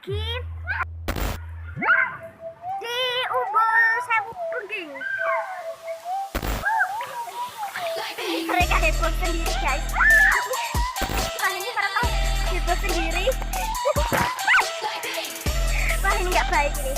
lagi di Ubul Sewu Pungging. Mereka heboh sendiri guys. Wah ini para tahu heboh sendiri. Wah ini nggak baik ini.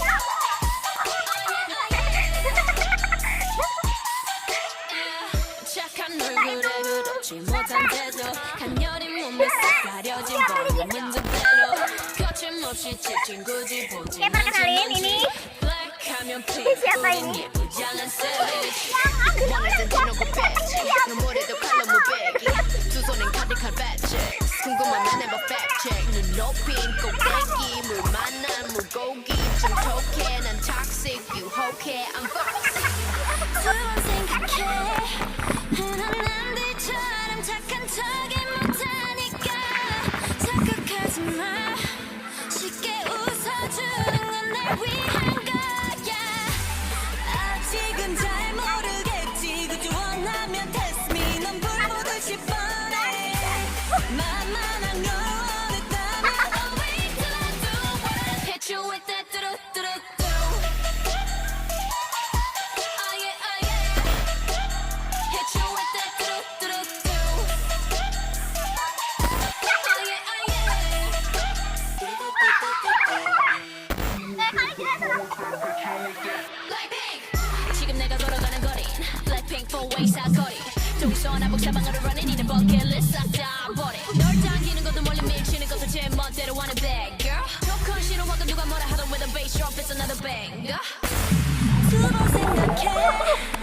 Oke, perkenalin ini siapa ini? 지금 내가 걸어가는 거리 Blackpink for waist 사거리 동선 한복 사방으로 running 이는 버킷리스트 싹다 버려 널 당기는 것도 멀리 밀치는 것도 제 멋대로 하는 bad girl 조건 싫어하고 누가 뭐라 하던 with a bass drop it's another banger 두 번 생각해